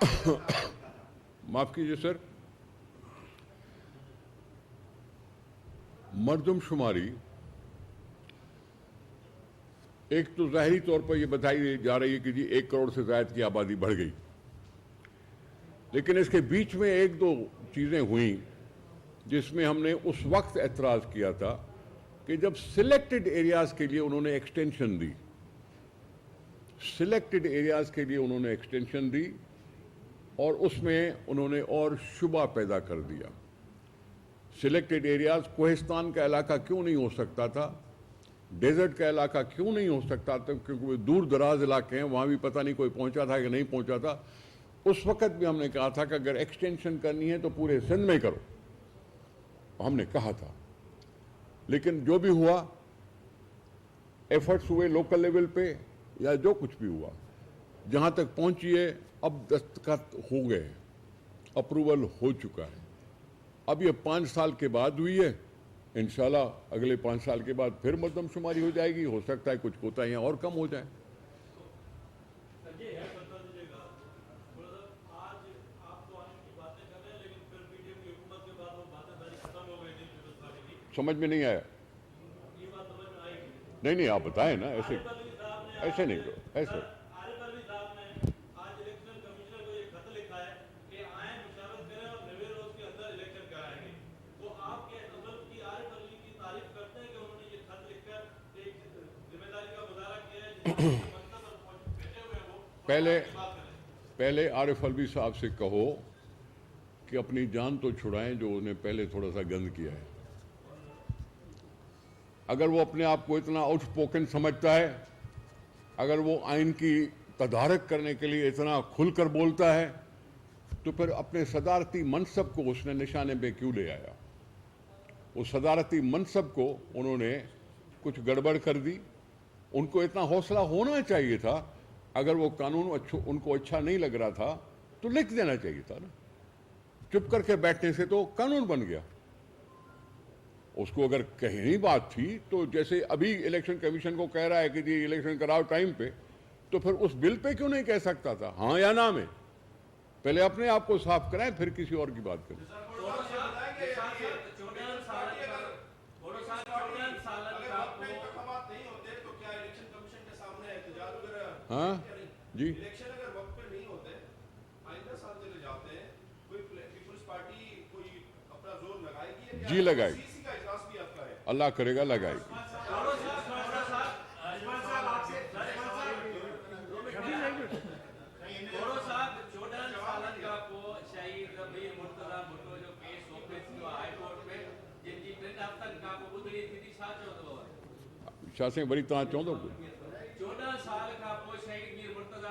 معاف کیجیے سر، مردم شماری ایک تو ظاہری طور پر یہ بتائی جا رہی ہے کہ جی 1 کروڑ سے زائد کی آبادی بڑھ گئی، لیکن اس کے بیچ میں 1-2 چیزیں ہوئیں جس میں ہم نے اس وقت اعتراض کیا تھا کہ جب سلیکٹڈ ایریاز کے لیے انہوں نے ایکسٹینشن دی، سلیکٹڈ ایریاز کے لیے انہوں نے ایکسٹینشن دی اور اس میں انہوں نے اور شبہ پیدا کر دیا۔ سلیکٹڈ ایریاز، کوہستان کا علاقہ کیوں نہیں ہو سکتا تھا، ڈیزرٹ کا علاقہ کیوں نہیں ہو سکتا تھا، کیونکہ وہ دور دراز علاقے ہیں، وہاں بھی پتہ نہیں کوئی پہنچا تھا کہ نہیں پہنچا تھا۔ اس وقت بھی ہم نے کہا تھا کہ اگر ایکسٹینشن کرنی ہے تو پورے سندھ میں کرو، ہم نے کہا تھا۔ لیکن جو بھی ہوا، ایفرٹس ہوئے لوکل لیول پہ یا جو کچھ بھی ہوا، جہاں تک پہنچی ہے اب دستخط ہو گئے، اپروول ہو چکا ہے۔ اب یہ 5 سال کے بعد ہوئی ہے، انشاءاللہ اگلے 5 سال کے بعد پھر مردم شماری ہو جائے گی، ہو سکتا ہے کچھ کوتاہیاں اور کم ہو جائیں۔ سمجھ میں نہیں آیا؟ نہیں آپ بتائیں نا، ایسے نہیں ایسے۔ پہلے عارف علوی صاحب سے کہو کہ اپنی جان تو چھڑائیں جو انہیں پہلے تھوڑا سا گند کیا ہے۔ اگر وہ اپنے آپ کو اتنا آؤٹ اسپوکن سمجھتا ہے، اگر وہ آئین کی تدارک کرنے کے لیے اتنا کھل کر بولتا ہے، تو پھر اپنے صدارتی منصب کو اس نے نشانے پہ کیوں لے آیا؟ اس صدارتی منصب کو انہوں نے کچھ گڑبڑ کر دی۔ ان کو اتنا حوصلہ ہونا چاہیے تھا، اگر وہ قانون ان کو اچھا نہیں لگ رہا تھا تو لکھ دینا چاہیے تھا نا۔ چپ کر کے بیٹھنے سے تو قانون بن گیا۔ اس کو اگر کہنی بات تھی تو جیسے ابھی الیکشن کمیشن کو کہہ رہا ہے کہ جی الیکشن کراؤ ٹائم پہ، تو پھر اس بل پہ کیوں نہیں کہہ سکتا تھا ہاں یا نہ میں؟ پہلے اپنے آپ کو صاف کرائیں پھر کسی اور کی بات کریں۔ ہاں جی جی لگائے گی، اللہ کرے گا لگائے گی۔ شاہ سنگھ وری تاں چوندو کوئی 14 سال کا پو شہید میر مرتضی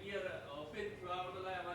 ڈیئر اوپن تھا ان لاءِ ما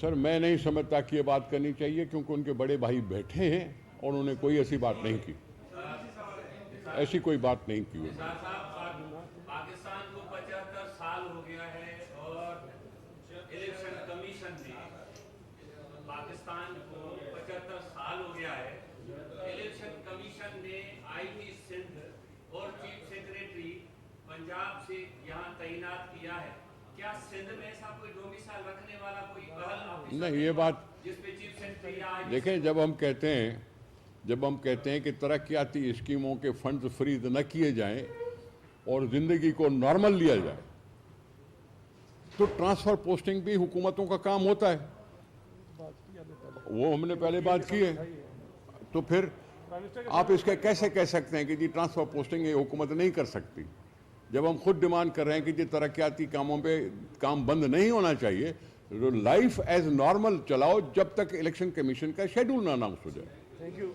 سر میں نہیں سمجھتا کہ یہ بات کرنی چاہیے، کیونکہ ان کے بڑے بھائی بیٹھے ہیں اور انہوں نے کوئی ایسی بات نہیں کی، ایسی کوئی بات نہیں کی۔ پاکستان کو 75 سال ہو گیا ہے اور الیکشن کمیشن نے پاکستان کو 75 سال ہو گیا ہے، الیکشن کمیشن نے آئی جی سندھ اور چیف سیکریٹری پنجاب سے یہاں تعینات کیا ہے۔ کیا سندھ میں ایسا کوئی ڈومیسائل رکھنے والا کوئی پہل آفیسر نہیں، یہ بات جس پہ چیف سیکریٹری یا دیکھیں، جب ہم کہتے ہیں کہ ترقیاتی اسکیموں کے فنڈز فریز نہ کیے جائیں اور زندگی کو نارمل لیا جائے، تو ٹرانسفر پوسٹنگ بھی حکومتوں کا کام ہوتا ہے، وہ ہم نے پہلے بات کی ہے۔ تو پھر آپ اس کے کیسے کہہ سکتے ہیں کہ جی ٹرانسفر پوسٹنگ یہ حکومت نہیں کر سکتی، جب ہم خود ڈیمانڈ کر رہے ہیں کہ جی ترقیاتی کاموں پہ کام بند نہیں ہونا چاہیے، لائف ایز نارمل چلاؤ جب تک الیکشن کمیشن کا شیڈول نہ اناؤنس ہو جائے۔ Thank you.